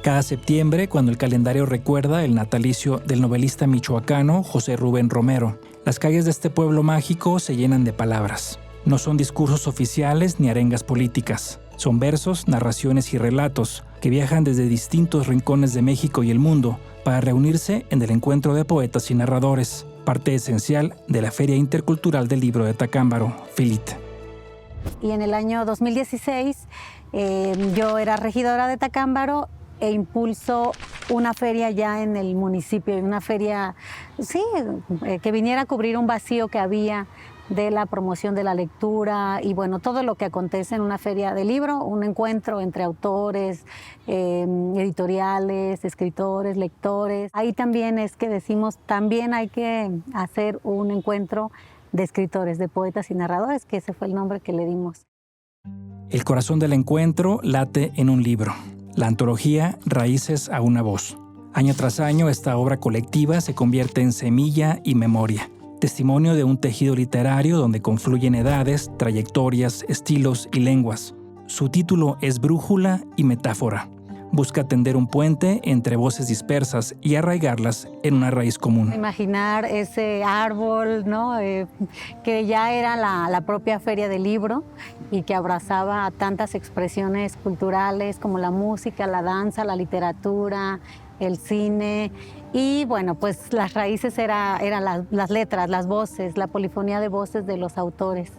Cada septiembre, cuando el calendario recuerda el natalicio del novelista michoacano José Rubén Romero, las calles de este pueblo mágico se llenan de palabras. No son discursos oficiales ni arengas políticas. Son versos, narraciones y relatos que viajan desde distintos rincones de México y el mundo para reunirse en el encuentro de poetas y narradores, parte esencial de la Feria Intercultural del Libro de Tacámbaro, FILIT. Y en el año 2016 yo era regidora de Tacámbaro e impulso una feria ya en el municipio, una feria, que viniera a cubrir un vacío que había de la promoción de la lectura y bueno, todo lo que acontece en una feria de libro, un encuentro entre autores, editoriales, escritores, lectores. Ahí también es que decimos, también hay que hacer un encuentro de escritores, de poetas y narradores, que ese fue el nombre que le dimos. El corazón del encuentro late en un libro, la antología Raíces a una voz. Año tras año, esta obra colectiva se convierte en semilla y memoria, testimonio de un tejido literario donde confluyen edades, trayectorias, estilos y lenguas. Su título es Brújula y Metáfora. Busca tender un puente entre voces dispersas y arraigarlas en una raíz común. Imaginar ese árbol, ¿no? Que ya era la propia feria del libro y que abrazaba a tantas expresiones culturales como la música, la danza, la literatura, el cine. Y bueno, pues las raíces eran las letras, las voces, la polifonía de voces de los autores.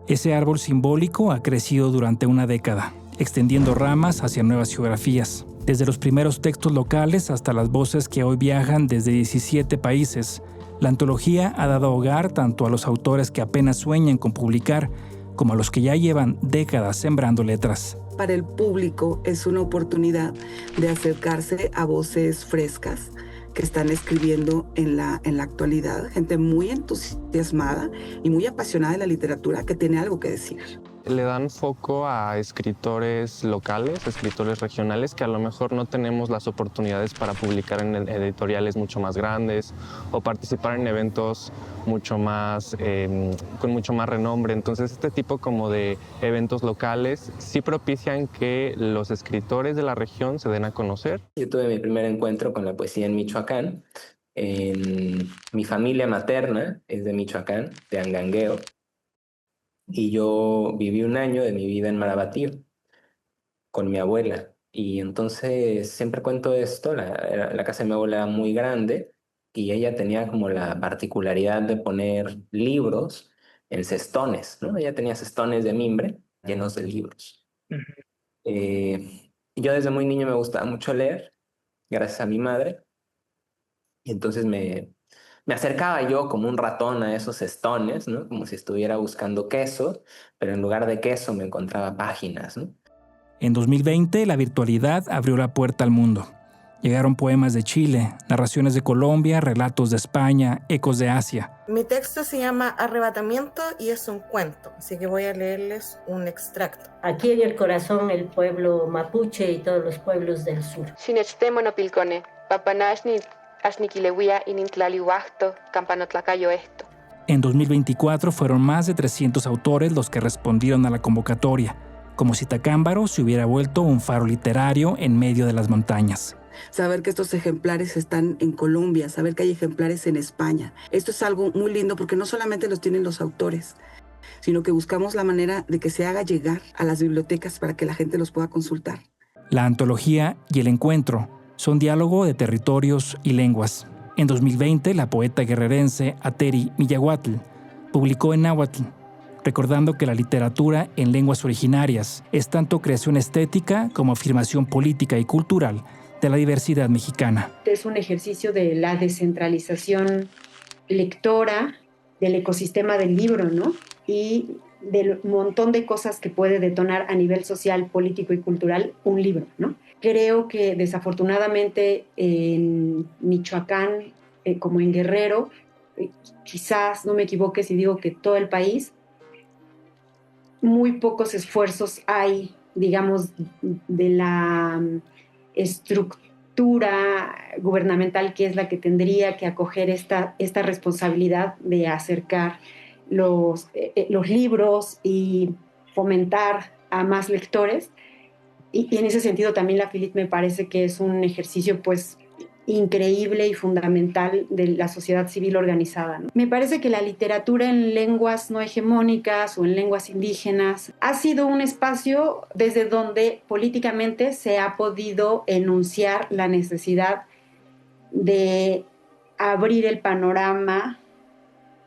Ese árbol simbólico ha crecido durante una década, extendiendo ramas hacia nuevas geografías, desde los primeros textos locales hasta las voces que hoy viajan desde 17 países. La antología ha dado hogar tanto a los autores que apenas sueñan con publicar, como a los que ya llevan décadas sembrando letras. Para el público es una oportunidad de acercarse a voces frescas que están escribiendo en la actualidad, gente muy entusiasmada y muy apasionada de la literatura que tiene algo que decir. Le dan foco a escritores locales, escritores regionales que a lo mejor no tenemos las oportunidades para publicar en editoriales mucho más grandes o participar en eventos mucho más, con mucho más renombre. Entonces este tipo como de eventos locales sí propician que los escritores de la región se den a conocer. Yo tuve mi primer encuentro con la poesía en Michoacán. Mi familia materna es de Michoacán, de Angangueo. Y yo viví un año de mi vida en Marabatío con mi abuela. Y entonces siempre cuento esto, la casa de mi abuela era muy grande y ella tenía como la particularidad de poner libros en cestones, ¿no? Ella tenía cestones de mimbre llenos de libros. Yo desde muy niño me gustaba mucho leer, gracias a mi madre. Y entonces me acercaba yo como un ratón a esos cestones, ¿no? Como si estuviera buscando queso, pero en lugar de queso me encontraba páginas, ¿no? En 2020, la virtualidad abrió la puerta al mundo. Llegaron poemas de Chile, narraciones de Colombia, relatos de España, ecos de Asia. Mi texto se llama Arrebatamiento y es un cuento, así que voy a leerles un extracto. Aquí en el corazón el pueblo mapuche y todos los pueblos del sur. Sinechtemon papanashni ashniquilewia inintlaliuachto campanotlacayo esto. En 2024 fueron más de 300 autores los que respondieron a la convocatoria, como si Tacámbaro se hubiera vuelto un faro literario en medio de las montañas. Saber que estos ejemplares están en Colombia, saber que hay ejemplares en España. Esto es algo muy lindo porque no solamente los tienen los autores, sino que buscamos la manera de que se haga llegar a las bibliotecas para que la gente los pueda consultar. La antología y el encuentro son diálogo de territorios y lenguas. En 2020, la poeta guerrerense Ateri Miyahuatl publicó en náhuatl, recordando que la literatura en lenguas originarias es tanto creación estética como afirmación política y cultural de la diversidad mexicana. Es un ejercicio de la descentralización lectora del ecosistema del libro, ¿no? Y del montón de cosas que puede detonar a nivel social, político y cultural un libro, ¿no? Creo que desafortunadamente en Michoacán, como en Guerrero, quizás no me equivoque si digo que todo el país, muy pocos esfuerzos hay, digamos, de la estructura gubernamental que es la que tendría que acoger esta responsabilidad de acercar los libros y fomentar a más lectores. Y en ese sentido también la FILIT me parece que es un ejercicio pues increíble y fundamental de la sociedad civil organizada, ¿no? Me parece que la literatura en lenguas no hegemónicas o en lenguas indígenas ha sido un espacio desde donde políticamente se ha podido enunciar la necesidad de abrir el panorama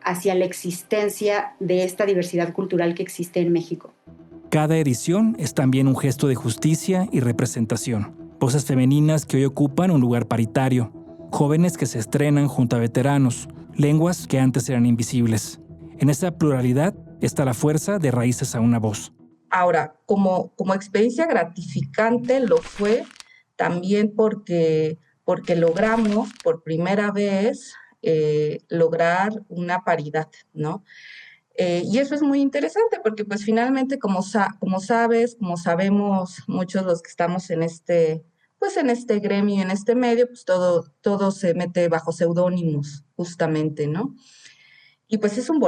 hacia la existencia de esta diversidad cultural que existe en México. Cada edición es también un gesto de justicia y representación. Voces femeninas que hoy ocupan un lugar paritario, jóvenes que se estrenan junto a veteranos, lenguas que antes eran invisibles. En esa pluralidad está la fuerza de Raíces a una Voz. Ahora, como experiencia gratificante lo fue también porque logramos por primera vez lograr una paridad, ¿no? Y eso es muy interesante porque pues finalmente como sabes, como sabemos muchos los que estamos en este gremio, en este medio, pues todo se mete bajo seudónimos justamente, ¿no? Y pues es un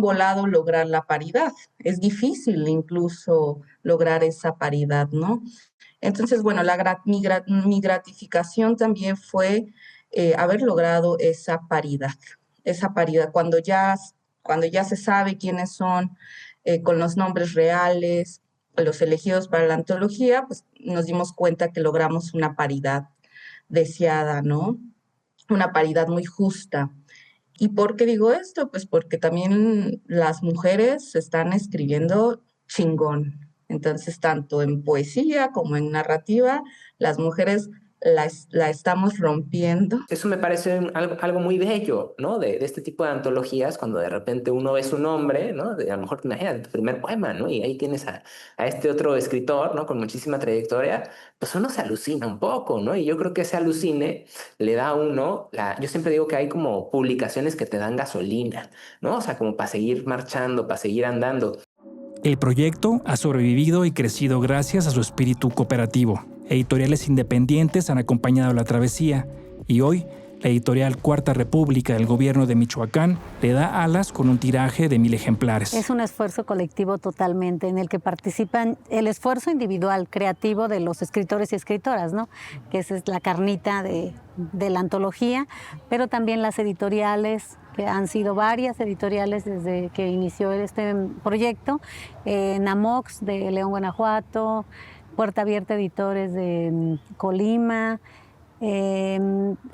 volado lograr la paridad, es difícil incluso lograr esa paridad, ¿no? Entonces, bueno, mi gratificación también fue haber logrado esa paridad cuando ya se sabe quiénes son, con los nombres reales, los elegidos para la antología, pues nos dimos cuenta que logramos una paridad deseada, ¿no? Una paridad muy justa. ¿Y por qué digo esto? Pues porque también las mujeres están escribiendo chingón. Entonces, tanto en poesía como en narrativa, las mujeres la estamos rompiendo. Eso me parece algo muy bello, ¿no? De este tipo de antologías, cuando de repente uno ve su nombre, ¿no? A lo mejor te imaginas tu primer poema, ¿no? Y ahí tienes a este otro escritor, ¿no? Con muchísima trayectoria, pues uno se alucina un poco, ¿no? Y yo creo que ese alucine le da a uno, yo siempre digo que hay como publicaciones que te dan gasolina, ¿no? O sea, como para seguir marchando, para seguir andando. El proyecto ha sobrevivido y crecido gracias a su espíritu cooperativo. Editoriales independientes han acompañado la travesía y hoy la editorial Cuarta República del Gobierno de Michoacán le da alas con un tiraje de 1,000 ejemplares. Es un esfuerzo colectivo totalmente en el que participan el esfuerzo individual, creativo de los escritores y escritoras, ¿no? Que esa es la carnita de la antología, pero también las editoriales, que han sido varias editoriales desde que inició este proyecto, Namox de León, Guanajuato, Puerta Abierta Editores de Colima,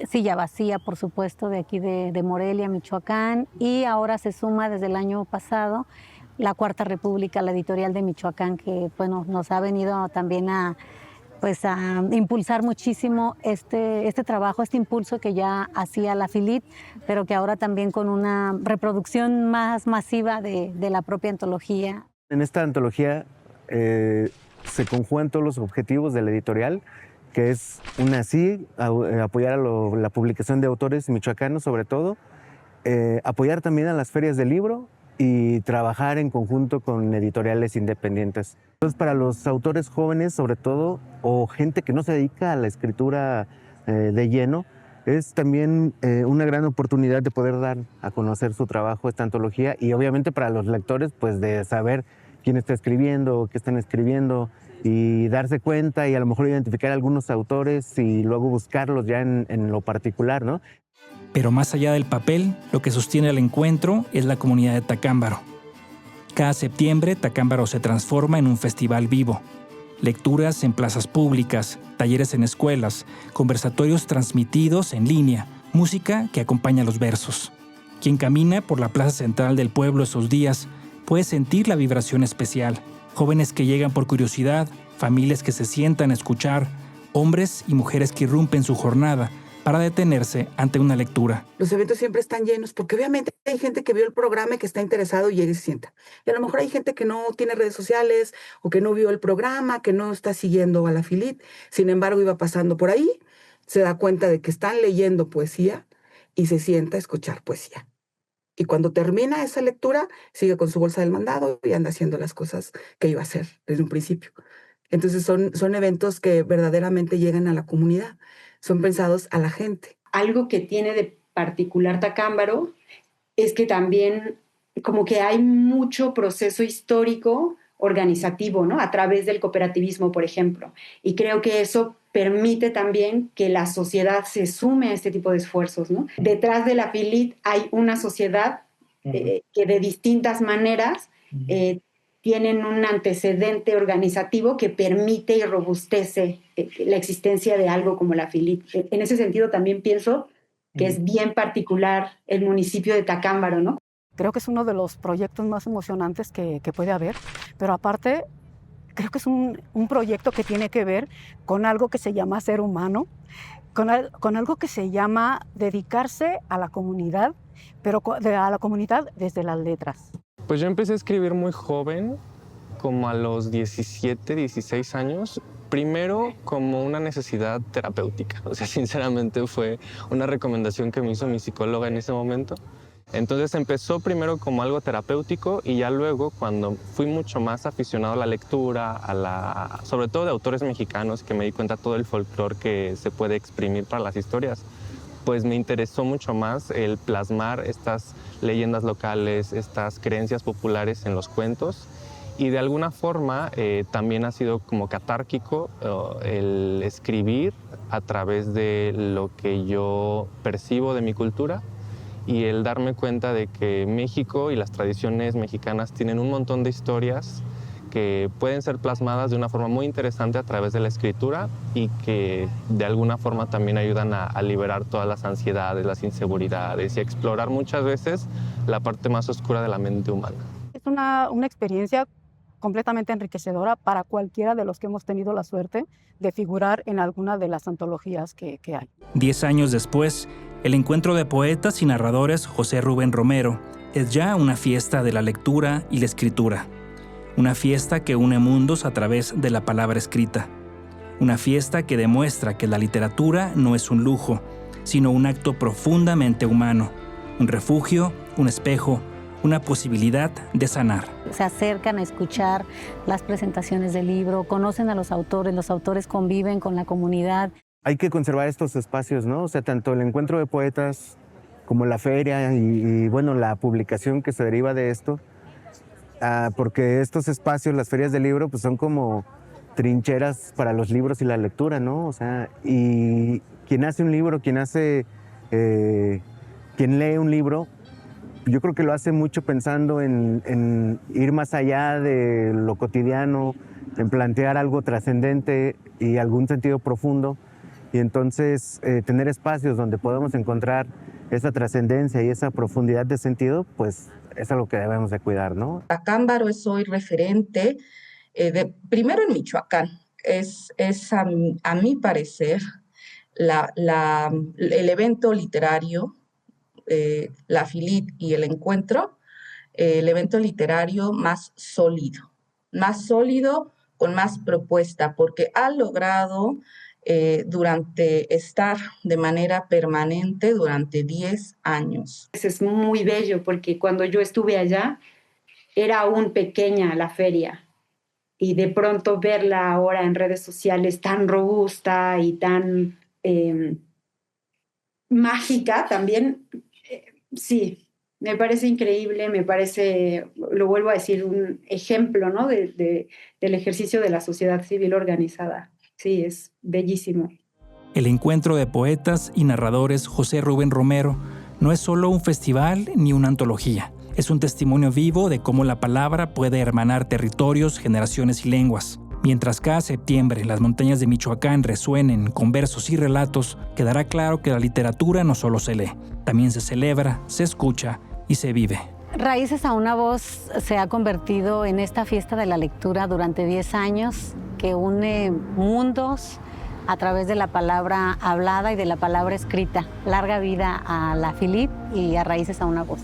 Silla Vacía, por supuesto, de aquí de Morelia, Michoacán, y ahora se suma desde el año pasado la Cuarta República, la editorial de Michoacán, que bueno, nos ha venido también a impulsar muchísimo este trabajo, este impulso que ya hacía la FILIT, pero que ahora también con una reproducción más masiva de la propia antología. En esta antología se conjugan todos los objetivos de la editorial, que es apoyar a la publicación de autores michoacanos sobre todo, apoyar también a las ferias del libro y trabajar en conjunto con editoriales independientes. Entonces, para los autores jóvenes, sobre todo, o gente que no se dedica a la escritura de lleno, es también una gran oportunidad de poder dar a conocer su trabajo, esta antología, y obviamente para los lectores, pues de saber quién está escribiendo, qué están escribiendo, y darse cuenta y a lo mejor identificar algunos autores y luego buscarlos ya en lo particular, ¿no? Pero más allá del papel, lo que sostiene el encuentro es la comunidad de Tacámbaro. Cada septiembre, Tacámbaro se transforma en un festival vivo. Lecturas en plazas públicas, talleres en escuelas, conversatorios transmitidos en línea, música que acompaña los versos. Quien camina por la plaza central del pueblo esos días puede sentir la vibración especial. Jóvenes que llegan por curiosidad, familias que se sientan a escuchar, hombres y mujeres que irrumpen su jornada para detenerse ante una lectura. Los eventos siempre están llenos porque obviamente hay gente que vio el programa y que está interesado y llega y se sienta. Y a lo mejor hay gente que no tiene redes sociales o que no vio el programa, que no está siguiendo a la FILIT. Sin embargo, iba pasando por ahí, se da cuenta de que están leyendo poesía y se sienta a escuchar poesía. Y cuando termina esa lectura, sigue con su bolsa del mandado y anda haciendo las cosas que iba a hacer desde un principio. Entonces son eventos que verdaderamente llegan a la comunidad. Son pensados a la gente. Algo que tiene de particular Tacámbaro es que también como que hay mucho proceso histórico organizativo, ¿no? A través del cooperativismo, por ejemplo. Y creo que eso permite también que la sociedad se sume a este tipo de esfuerzos, ¿no? Detrás de la FILIT hay una sociedad que de distintas maneras tienen un antecedente organizativo que permite y robustece la existencia de algo como la FILIT. En ese sentido también pienso que es bien particular el municipio de Tacámbaro, ¿no? Creo que es uno de los proyectos más emocionantes que puede haber, pero aparte creo que es un proyecto que tiene que ver con algo que se llama ser humano, con algo que se llama dedicarse a la comunidad, pero a la comunidad desde las letras. Pues yo empecé a escribir muy joven, como a los 17, 16 años, primero como una necesidad terapéutica. O sea, sinceramente fue una recomendación que me hizo mi psicóloga en ese momento. Entonces empezó primero como algo terapéutico y ya luego, cuando fui mucho más aficionado a la lectura, sobre todo de autores mexicanos, que me di cuenta todo el folclore que se puede exprimir para las historias, pues me interesó mucho más el plasmar estas leyendas locales, estas creencias populares en los cuentos. Y de alguna forma también ha sido como catárquico el escribir a través de lo que yo percibo de mi cultura y el darme cuenta de que México y las tradiciones mexicanas tienen un montón de historias que pueden ser plasmadas de una forma muy interesante a través de la escritura y que de alguna forma también ayudan a liberar todas las ansiedades, las inseguridades y a explorar muchas veces la parte más oscura de la mente humana. Es una experiencia completamente enriquecedora para cualquiera de los que hemos tenido la suerte de figurar en alguna de las antologías que hay. 10 años después, el encuentro de poetas y narradores José Rubén Romero es ya una fiesta de la lectura y la escritura. Una fiesta que une mundos a través de la palabra escrita. Una fiesta que demuestra que la literatura no es un lujo, sino un acto profundamente humano, un refugio, un espejo, una posibilidad de sanar. Se acercan a escuchar las presentaciones del libro, conocen a los autores conviven con la comunidad. Hay que conservar estos espacios, ¿no? O sea, tanto el encuentro de poetas como la feria y bueno, la publicación que se deriva de esto, porque estos espacios, las ferias del libro, pues son como trincheras para los libros y la lectura, ¿no? O sea, y quien hace un libro, quien lee un libro, yo creo que lo hace mucho pensando en ir más allá de lo cotidiano, en plantear algo trascendente y algún sentido profundo. Y entonces tener espacios donde podemos encontrar esa trascendencia y esa profundidad de sentido, pues es algo que debemos de cuidar, ¿no? Tacámbaro es hoy referente, primero en Michoacán, es a mi parecer el evento literario, la FILIT y el encuentro, el evento literario más sólido, con más propuesta, porque ha logrado estar de manera permanente durante 10 años. Es muy bello porque cuando yo estuve allá era aún pequeña la feria y de pronto verla ahora en redes sociales tan robusta y tan mágica también, sí, me parece increíble, lo vuelvo a decir, un ejemplo, ¿no? del ejercicio de la sociedad civil organizada. Sí, es bellísimo. El encuentro de poetas y narradores José Rubén Romero no es solo un festival ni una antología. Es un testimonio vivo de cómo la palabra puede hermanar territorios, generaciones y lenguas. Mientras cada septiembre las montañas de Michoacán resuenen con versos y relatos, quedará claro que la literatura no solo se lee, también se celebra, se escucha y se vive. Raíces a una voz se ha convertido en esta fiesta de la lectura durante 10 años que une mundos a través de la palabra hablada y de la palabra escrita. Larga vida a la FILIT y a Raíces a una voz.